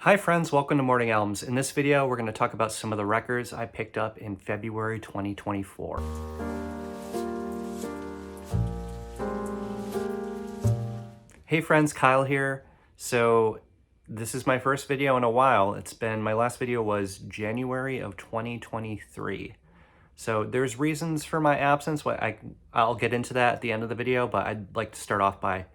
Hi friends, welcome to Morning Elms. In this video, we're going to talk about some of the records I picked up in February 2024. Hey friends, Kyle here. So this is my first video in a while. My last video was January of 2023. So there's reasons for my absence. I'll get into that at the end of the video, but I'd like to start off by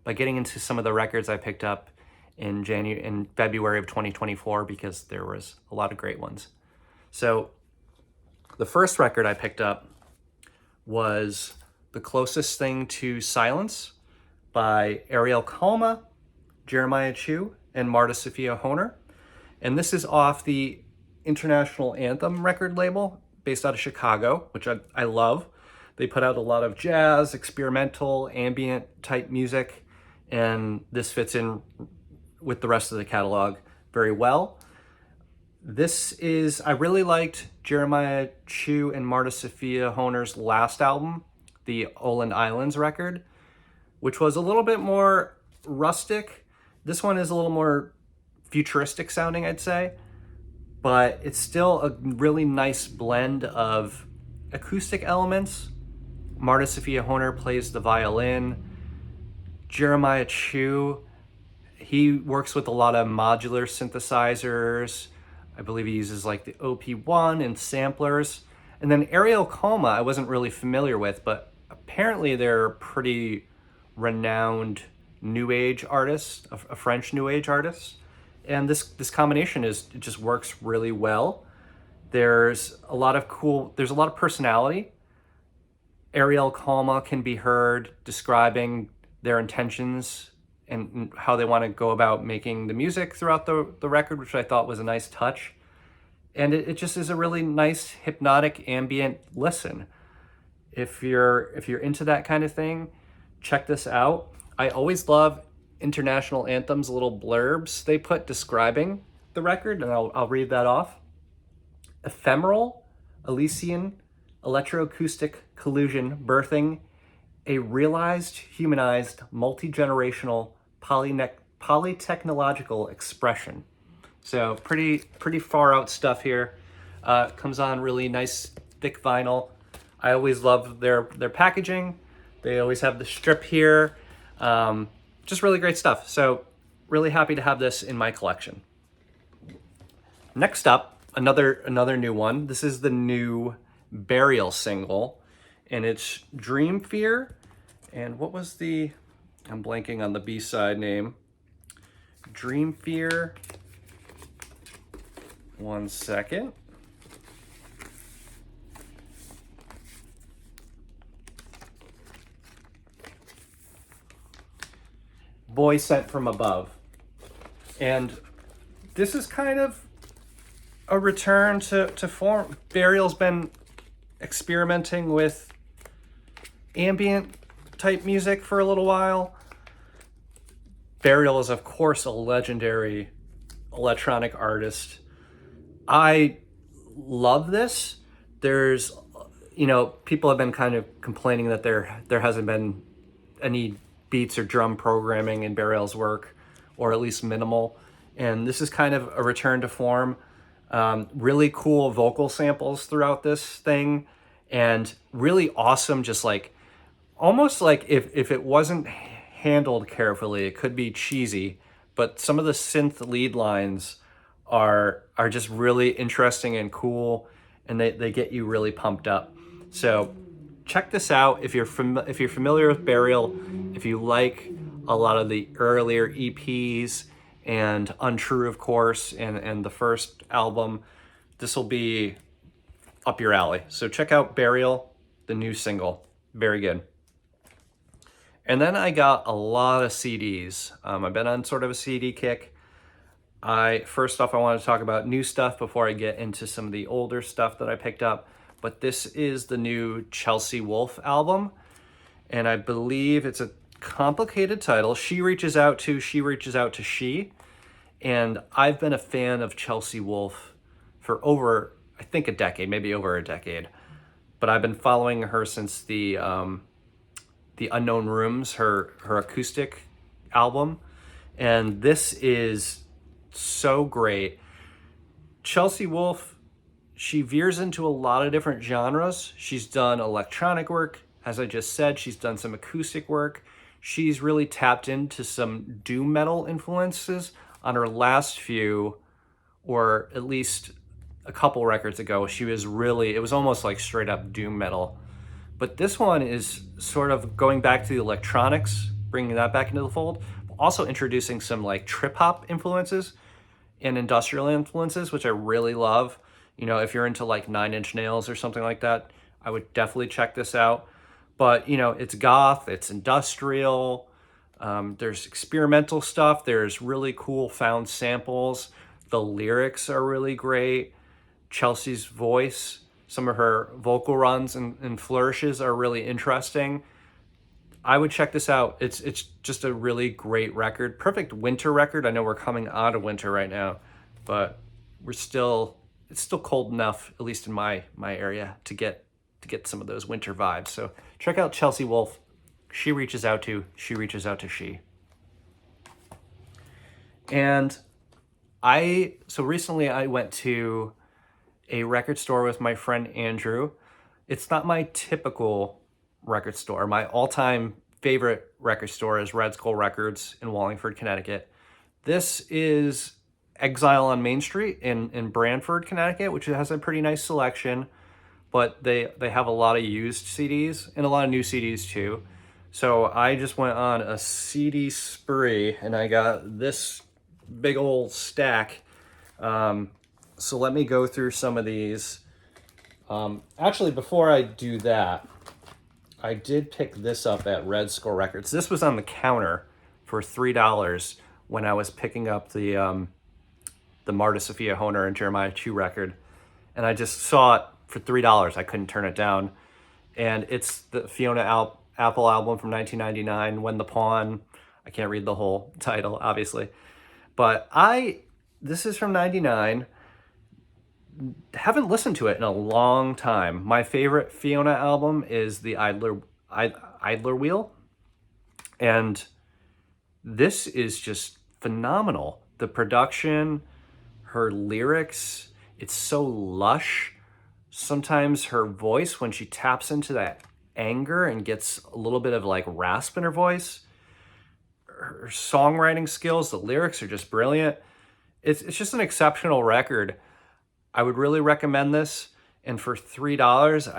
getting into some of the records I picked up in February of 2024 because there was a lot of great ones. So the first record I picked up was The Closest Thing to Silence by Ariel, Kalma, Jeremiah Chiu, and Marta Sofia Honer. And this is off the International Anthem record label based out of Chicago, which I love. They put out a lot of jazz, experimental, ambient type music, and this fits in with the rest of the catalog very well. I really liked Jeremiah Chiu and Marta Sofia Honer's last album, the Oland Islands record, which was a little bit more rustic. This one is a little more futuristic sounding, I'd say, but it's still a really nice blend of acoustic elements. Marta Sofia Honer plays the violin. Jeremiah Chiu, he works with a lot of modular synthesizers. I believe he uses like the OP1 and samplers. And then Ariel Kalma, I wasn't really familiar with, but apparently they're a pretty renowned new age artist, a French new age artist. And this combination it just works really well. There's a lot of personality. Ariel Kalma can be heard describing their intentions and how they want to go about making the music throughout the record, which I thought was a nice touch. And it just is a really nice hypnotic ambient listen. If you're into that kind of thing, check this out. I always love International Anthem's little blurbs they put describing the record, and I'll read that off. Ephemeral, Elysian, electroacoustic collusion birthing a realized, humanized, multi-generational, polytechnological expression. So pretty far out stuff here. Comes on really nice thick vinyl. I always love their packaging. They always have the strip here. Just really great stuff. So really happy to have this in my collection. Next up, another new one. This is the new Burial single, and it's Dreamfear. And what was I'm blanking on the B-side name. Dreamfear. One second. Boy Sent from Above. And this is kind of a return to form. Burial's been experimenting with ambient type music for a little while. Burial is, of course, a legendary electronic artist. I love this. There's, people have been kind of complaining that there hasn't been any beats or drum programming in Burial's work, or at least minimal. And this is kind of a return to form. Really cool vocal samples throughout this thing, and really awesome, just like, almost like if it wasn't handled carefully, it could be cheesy, but some of the synth lead lines are just really interesting and cool, and they get you really pumped up. So check this out if you're familiar with Burial, if you like a lot of the earlier EPs and Untrue, of course, and the first album, this will be up your alley. So check out Burial, the new single. Very good. And then I got a lot of CDs. I've been on sort of a CD kick. First off, I want to talk about new stuff before I get into some of the older stuff that I picked up. But this is the new Chelsea Wolfe album. And I believe it's a complicated title. She reaches out to she. And I've been a fan of Chelsea Wolfe for over, I think, a decade, maybe over a decade. But I've been following her since the Unknown Rooms, her acoustic album. And this is so great. Chelsea Wolfe, she veers into a lot of different genres. She's done electronic work, as I just said. She's done some acoustic work. She's really tapped into some doom metal influences on her last few, or at least a couple records ago. She was really, it was almost like straight up doom metal. But this one is sort of going back to the electronics, bringing that back into the fold, also introducing some like trip hop influences and industrial influences, which I really love. You know, if you're into like Nine Inch Nails or something like that, I would definitely check this out. But, you know, it's goth, it's industrial, there's experimental stuff, there's really cool found samples. The lyrics are really great. Chelsea's voice, some of her vocal runs and flourishes are really interesting. I would check this out. It's just a really great record. Perfect winter record. I know we're coming out of winter right now, but it's still cold enough, at least in my area, to get some of those winter vibes. So check out Chelsea Wolfe. She reaches out to she. And so recently I went to a record store with my friend Andrew. It's not my typical record store. My all-time favorite record store is Red Skull Records in Wallingford, Connecticut. This is Exile on Main Street in Branford, Connecticut, which has a pretty nice selection, but they have a lot of used CDs and a lot of new CDs too. So I just went on a CD spree and I got this big old stack. So let me go through some of these. Actually, before I do that, I did pick this up at Red Skull Records. This was on the counter for $3 when I was picking up the Marta, Sofia, Honer, and Jeremiah Chiu record. And I just saw it for $3. I couldn't turn it down. And it's the Fiona Apple album from 1999, When the Pawn. I can't read the whole title, obviously. But this is from 99. Haven't listened to it in a long time. My favorite Fiona album is the Idler Wheel. And this is just phenomenal. The production, her lyrics, it's so lush. Sometimes her voice, when she taps into that anger and gets a little bit of like rasp in her voice, her songwriting skills, the lyrics are just brilliant. It's just an exceptional record. I would really recommend this. And for $3,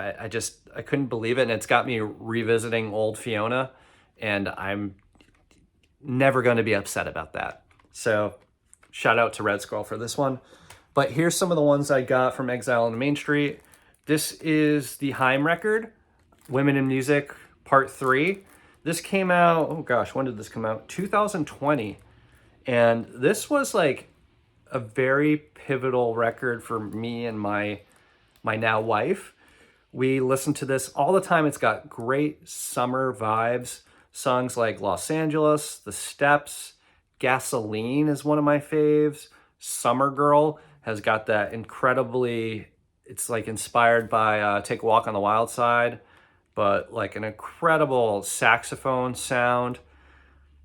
I couldn't believe it. And it's got me revisiting old Fiona. And I'm never going to be upset about that. So shout out to Red Skull for this one. But here's some of the ones I got from Exile on Main Street. This is the HAIM record, Women in Music, Part 3. This came out, oh gosh, when did this come out? 2020. And this was like a very pivotal record for me and my now wife. We listen to this all the time. It's got great summer vibes. Songs like Los Angeles, The Steps, Gasoline is one of my faves. Summer Girl has got that incredibly, it's like inspired by Take a Walk on the Wild Side, but like an incredible saxophone sound.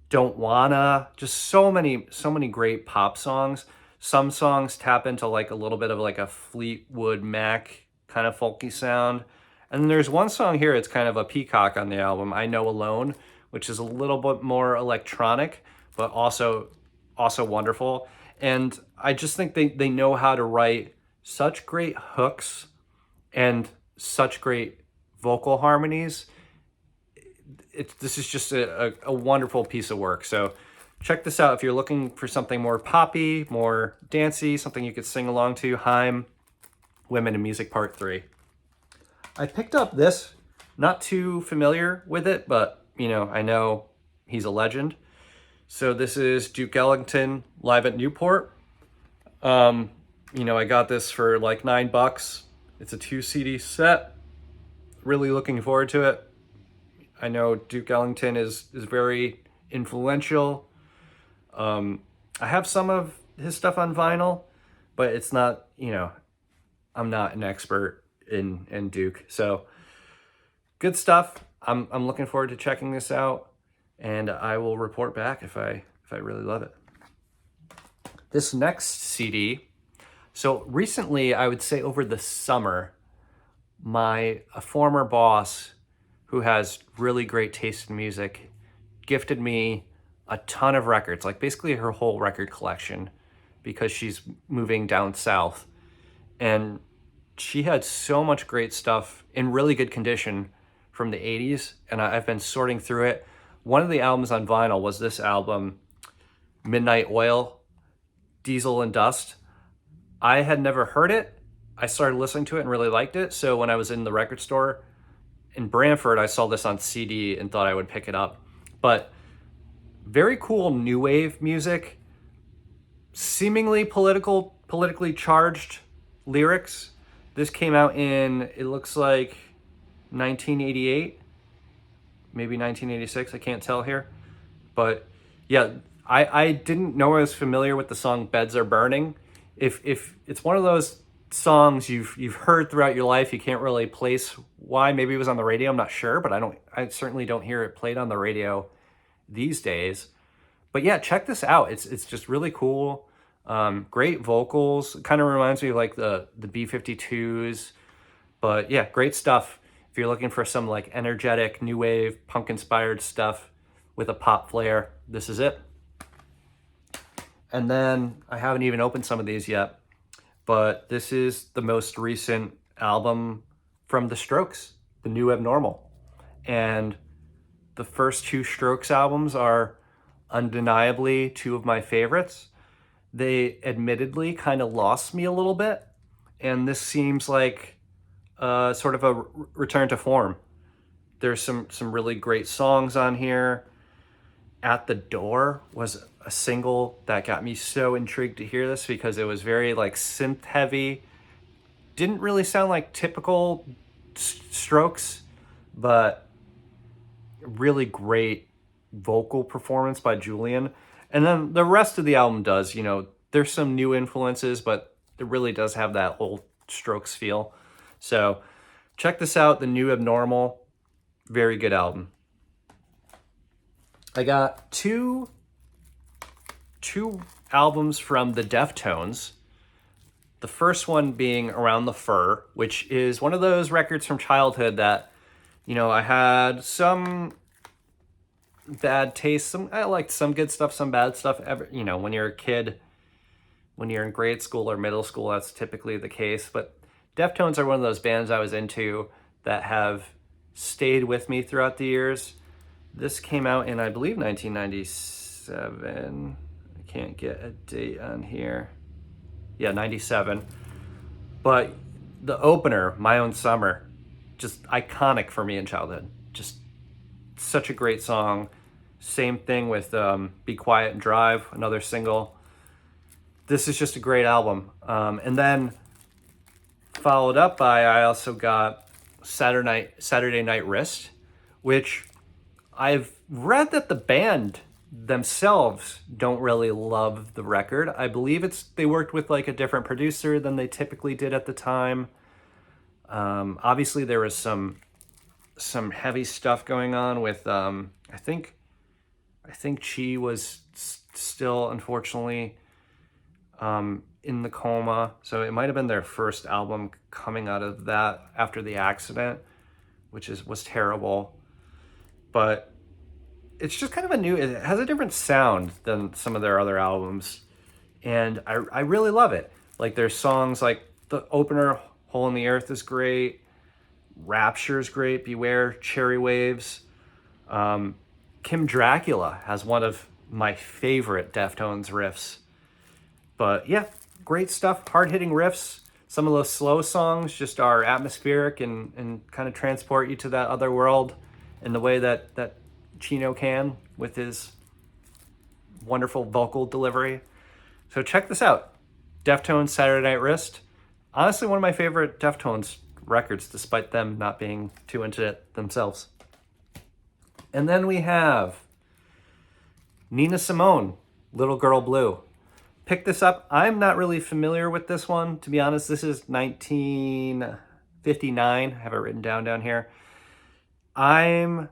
Don't Wanna, just so many great pop songs. Some songs tap into like a little bit of like a Fleetwood Mac kind of folky sound. And then there's one song here, it's kind of a peacock on the album, I Know Alone, which is a little bit more electronic, but also wonderful. And I just think they know how to write such great hooks and such great vocal harmonies. This is just a wonderful piece of work. So check this out if you're looking for something more poppy, more dancey, something you could sing along to. HAIM, Women in Music Part 3. I picked up this, not too familiar with it, but you know, I know he's a legend. So this is Duke Ellington live at Newport. You know, I got this for like $9. It's a 2 CD set. Really looking forward to it. I know Duke Ellington is very influential. I have some of his stuff on vinyl, but it's not, you know, I'm not an expert in Duke. So good stuff. I'm looking forward to checking this out, and I will report back if I really love it. This next CD, so recently, I would say over the summer, a former boss who has really great taste in music gifted me a ton of records, like basically her whole record collection, because she's moving down south. And she had so much great stuff in really good condition from the 80s, and I've been sorting through it. One of the albums on vinyl was this album, Midnight Oil, Diesel and Dust. I had never heard it. I started listening to it and really liked it. So when I was in the record store in Brantford, I saw this on CD and thought I would pick it up. But very cool new wave music, seemingly politically charged lyrics. This came out in, it looks like 1988, maybe 1986. I can't tell here. But yeah, I didn't know I was familiar with the song Beds Are Burning. If it's one of those songs you've heard throughout your life, you can't really place why. Maybe it was on the radio, I'm not sure, but I certainly don't hear it played on the radio these days. But yeah, check this out. It's just really cool. Great vocals. Kind of reminds me of like the B-52s. But yeah, great stuff. If you're looking for some like energetic, new wave, punk inspired stuff with a pop flair, this is it. And then I haven't even opened some of these yet, but this is the most recent album from The Strokes, The New Abnormal. And the first two Strokes albums are undeniably two of my favorites. They admittedly kind of lost me a little bit, and this seems like sort of a return to form. There's some really great songs on here. At the Door was a single that got me so intrigued to hear this because it was very like synth heavy. Didn't really sound like typical Strokes, but really great vocal performance by Julian. And then the rest of the album does, there's some new influences, but it really does have that old Strokes feel. So check this out, The New Abnormal. Very good album. I got two albums from the Deftones. The first one being Around the Fur, which is one of those records from childhood that, I had some bad taste. I liked some good stuff, some bad stuff. When you're a kid, when you're in grade school or middle school, that's typically the case. But Deftones are one of those bands I was into that have stayed with me throughout the years. This came out in, I believe, 1997. I can't get a date on here. Yeah, 97. But the opener, My Own Summer, just iconic for me in childhood. Just such a great song. Same thing with Be Quiet and Drive, another single. This is just a great album. And then followed up by, I also got Saturday Night Wrist, which I've read that the band themselves don't really love the record. I believe they worked with like a different producer than they typically did at the time. Obviously there was some heavy stuff going on with I think Chiu was still unfortunately in the coma, so it might have been their first album coming out of that after the accident, which was terrible. But it's just kind of it has a different sound than some of their other albums, and I really love it. Like there's songs like the opener, Hole in the Earth, is great. Rapture's great. Beware, Cherry Waves. Kim Dracula has one of my favorite Deftones riffs. But yeah, great stuff. Hard-hitting riffs. Some of those slow songs just are atmospheric and kind of transport you to that other world in the way that Chino can with his wonderful vocal delivery. So check this out. Deftones Saturday Night Wrist. Honestly, one of my favorite Deftones records, despite them not being too into it themselves. And then we have Nina Simone, Little Girl Blue. Pick this up. I'm not really familiar with this one, to be honest. This is 1959. I have it written down here. I'm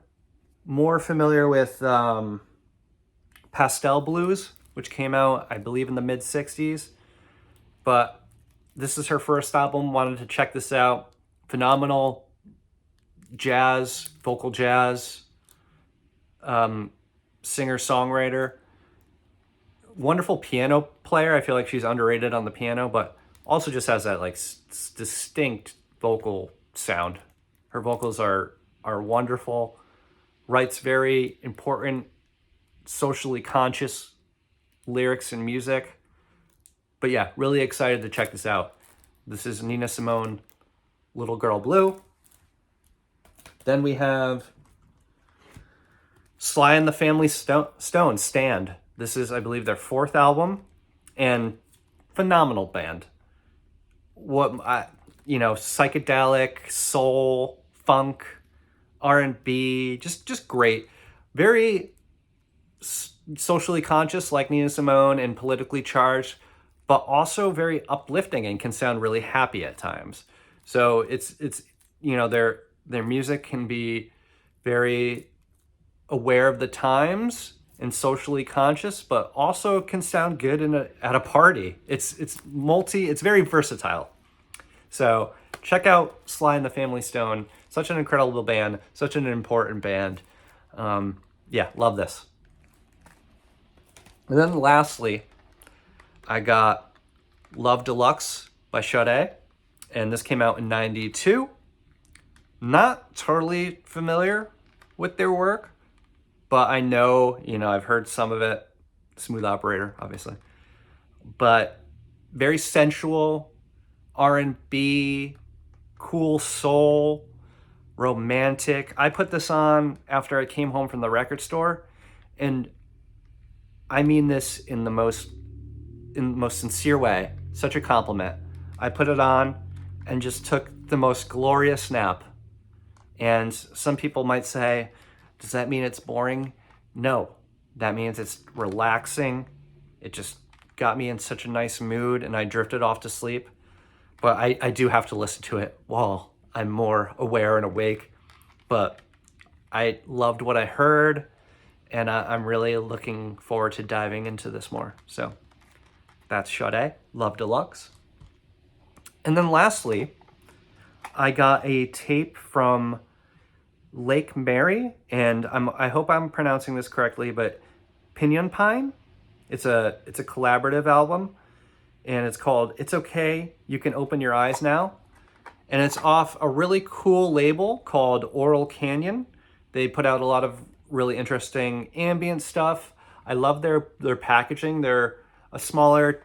more familiar with Pastel Blues which came out, I believe, in the mid-60s. But this is her first album. Wanted to check this out. Phenomenal jazz, vocal jazz, singer-songwriter. Wonderful piano player. I feel like she's underrated on the piano, but also just has that like distinct vocal sound. Her vocals are wonderful. Writes very important, socially conscious lyrics and music. But yeah, really excited to check this out. This is Nina Simone, Little Girl Blue. Then we have Sly and the Family Stone, Stand. This is, I believe, their fourth album, and phenomenal band. Psychedelic, soul, funk, R&B, just great. Very socially conscious, like Nina Simone, and politically charged, but also very uplifting and can sound really happy at times. So it's their music can be very aware of the times and socially conscious, but also can sound good at a party. It's very versatile. So check out Sly and the Family Stone. Such an incredible band, such an important band. Love this. And then lastly, I got Love Deluxe by Sade, and this came out in 92. Not totally familiar with their work, but I know, I've heard some of it. Smooth Operator, obviously. But very sensual, R&B, cool soul, romantic. I put this on after I came home from the record store, and I mean this in the most sincere way. Such a compliment. I put it on and just took the most glorious nap. And some people might say, does that mean it's boring? No, that means it's relaxing. It just got me in such a nice mood, and I drifted off to sleep. But I do have to listen to it while I'm more aware and awake. But I loved what I heard, and I'm really looking forward to diving into this more. So that's Sade, Love Deluxe. And then lastly, I got a tape from Lake Mary, and I hope I'm pronouncing this correctly, but Pinyonpine. It's a collaborative album, and it's called It's Okay, You Can Open Your Eyes Now. And it's off a really cool label called Oral Canyon. They put out a lot of really interesting ambient stuff. I love their packaging. They're a smaller...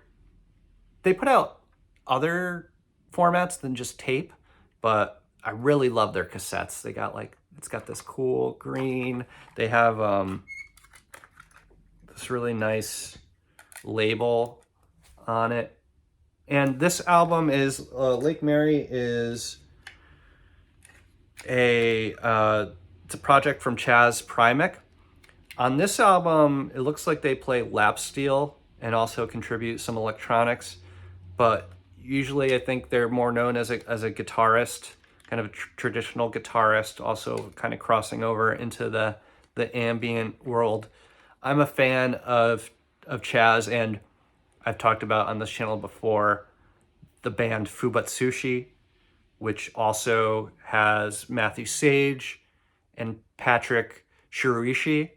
They put out other formats than just tape, but I really love their cassettes. They got it's got this cool green. They have this really nice label on it. And this album is, Lake Mary is it's a project from Chaz Primek. On this album, it looks like they play lap steel and also contribute some electronics, but usually I think they're more known as a guitarist, kind of a traditional guitarist, also kind of crossing over into the ambient world. I'm a fan of Chaz, and I've talked about on this channel before the band Fubatsushi, which also has Matthew Sage and Patrick Shirishi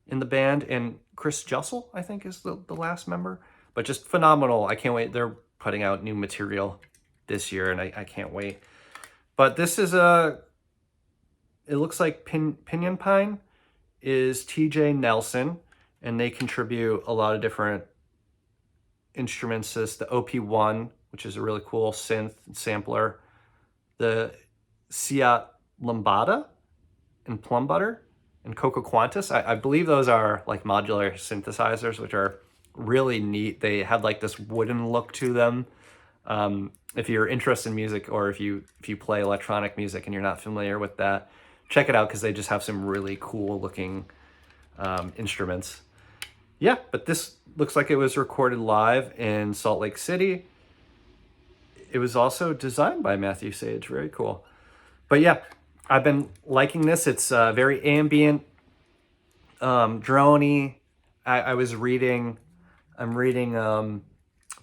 in the band, and Chris Jussel, I think, is the last member. But just phenomenal. I can't wait. They're putting out new material this year, and I can't wait. But this is it looks like Pinyonpine is TJ Nelson, and they contribute a lot of different instruments. This the OP1, which is a really cool synth and sampler, the Siat Lambada and Plum Butter and Coco Quantus. I believe those are like modular synthesizers, which are really neat. They have like this wooden look to them. If you're interested in music, or if you play electronic music and you're not familiar with that, check it out, because they just have some really cool looking instruments. Yeah, but this looks like it was recorded live in Salt Lake City. It was also designed by Matthew Sage. Very cool. But yeah, I've been liking this. It's very ambient, droney. I was reading I'm reading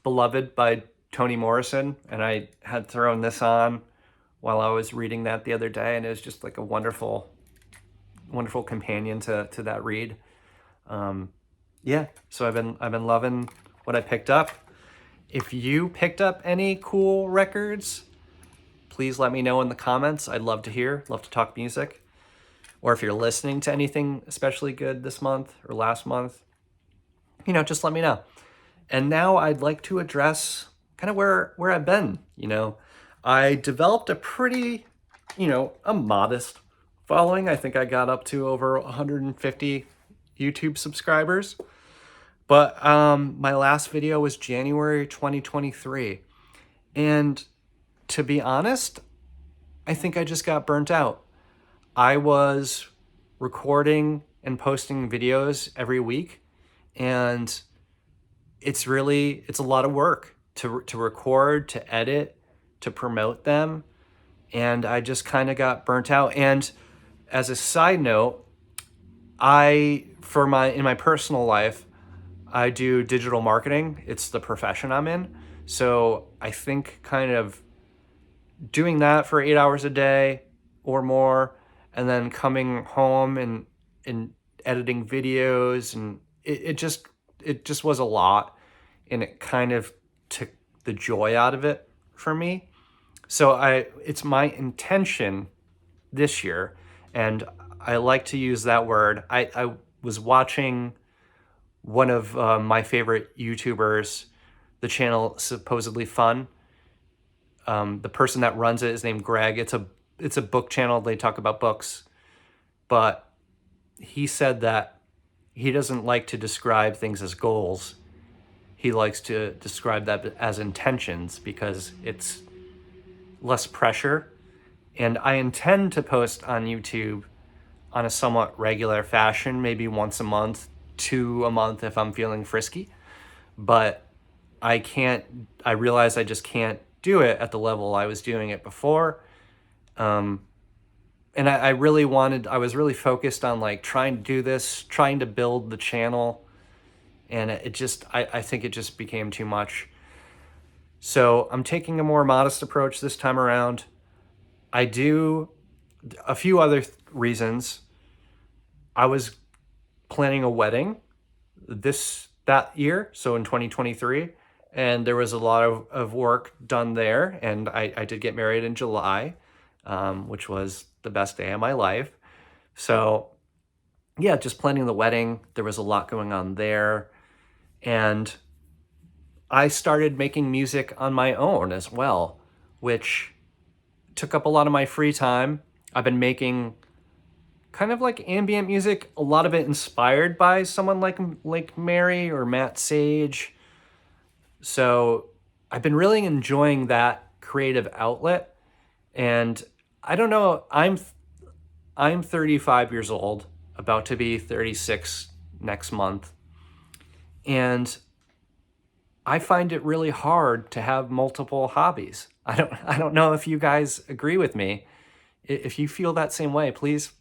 Beloved by Toni Morrison, and I had thrown this on while I was reading that the other day, and it was just like a wonderful, wonderful companion to that read. Yeah, so I've been loving what I picked up. If you picked up any cool records, please let me know in the comments. I'd love to hear, love to talk music. Or if you're listening to anything especially good this month or last month, just let me know. And now I'd like to address kind of where I've been. I developed a pretty, a modest following. I think I got up to over 150 YouTube subscribers. But my last video was January 2023. And to be honest, I think I just got burnt out. I was recording and posting videos every week, and it's a lot of work to record, to edit, to promote them, and I just kind of got burnt out. And as a side note, in my personal life, I do digital marketing. It's the profession I'm in. So I think kind of doing that for 8 hours a day or more, and then coming home and editing videos, and it just was a lot, and it kind of took the joy out of it for me. So it's my intention this year, and I like to use that word. I was watching one of my favorite YouTubers, the channel Supposedly Fun. The person that runs it is named Greg. It's a book channel. They talk about books. But he said that he doesn't like to describe things as goals. He likes to describe that as intentions because it's less pressure. And I intend to post on YouTube on a somewhat regular fashion, maybe once a month, 2 a month if I'm feeling frisky. But I realize I just can't do it at the level I was doing it before. And I was really focused on like trying to do this, trying to build the channel. And I think it just became too much. So I'm taking a more modest approach this time around. I do a few other reasons. I was planning a wedding that year, so in 2023, and there was a lot of work done there, and I did get married in July, which was the best day of my life. So yeah, just planning the wedding, there was a lot going on there, and I started making music on my own as well, which took up a lot of my free time. I've been making kind of like ambient music, a lot of it inspired by someone like Mary or Matt Sage. So I've been really enjoying that creative outlet. And I don't know, I'm 35 years old, about to be 36 next month. And I find it really hard to have multiple hobbies. I don't know if you guys agree with me. If you feel that same way, please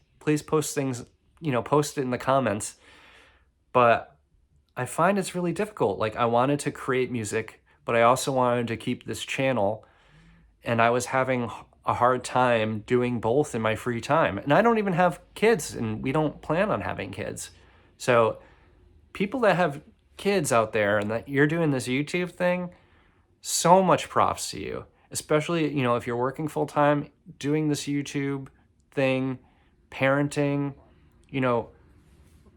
post things, post it in the comments. But I find it's really difficult. Like, I wanted to create music, but I also wanted to keep this channel, and I was having a hard time doing both in my free time. And I don't even have kids, and we don't plan on having kids. So people that have kids out there and that you're doing this YouTube thing, so much props to you. Especially, if you're working full time, doing this YouTube thing, parenting,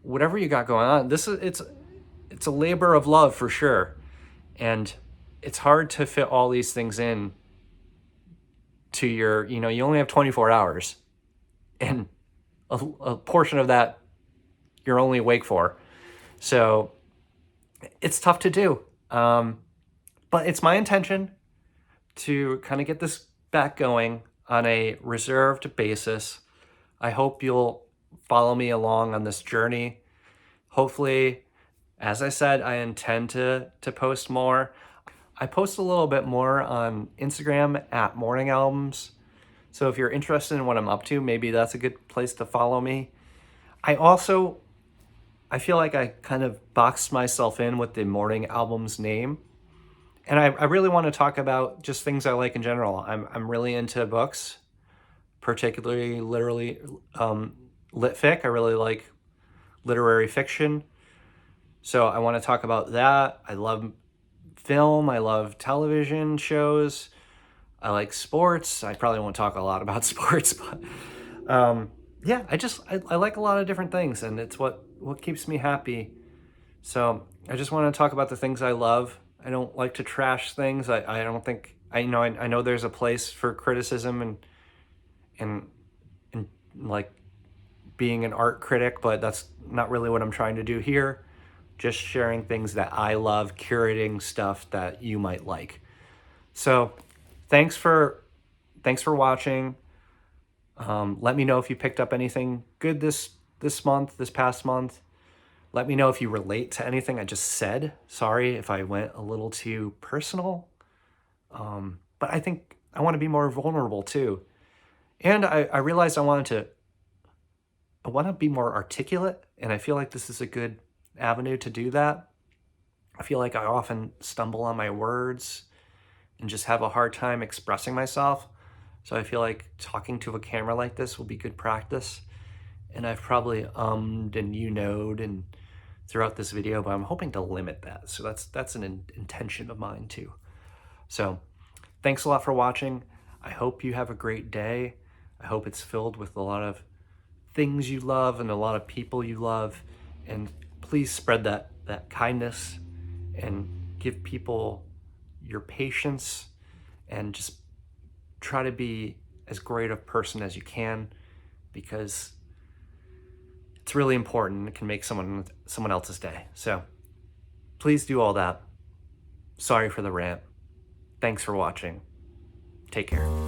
whatever you got going on. It's a labor of love for sure. And it's hard to fit all these things in to your, you only have 24 hours, and a portion of that you're only awake for. So it's tough to do. But it's my intention to kind of get this back going on a reserved basis. I hope you'll follow me along on this journey. Hopefully, as I said, I intend to post more. I post a little bit more on Instagram at Morning Albums. So if you're interested in what I'm up to, maybe that's a good place to follow me. I also I feel like I kind of boxed myself in with the morning album's name. And I really want to talk about just things I like in general. I'm really into books, particularly literally lit fic. I really like literary fiction. So I want to talk about that. I love film. I love television shows. I like sports. I probably won't talk a lot about sports, but yeah, I like a lot of different things, and it's what keeps me happy. So I just want to talk about the things I love. I don't like to trash things. I don't think I know there's a place for criticism and and like being an art critic, but that's not really what I'm trying to do here. Just sharing things that I love, curating stuff that you might like. So thanks for watching. Let me know if you picked up anything good this past month. Let me know if you relate to anything I just said. Sorry if I went a little too personal. But I think I want to be more vulnerable too. And I realized I want to be more articulate, and I feel like this is a good avenue to do that. I feel like I often stumble on my words and just have a hard time expressing myself. So I feel like talking to a camera like this will be good practice. And I've probably and you knowed and throughout this video, but I'm hoping to limit that. So that's an intention of mine too. So thanks a lot for watching. I hope you have a great day. I hope it's filled with a lot of things you love and a lot of people you love. And please spread that kindness and give people your patience, and just try to be as great a person as you can, because it's really important. It can make someone else's day. So please do all that. Sorry for the rant. Thanks for watching. Take care.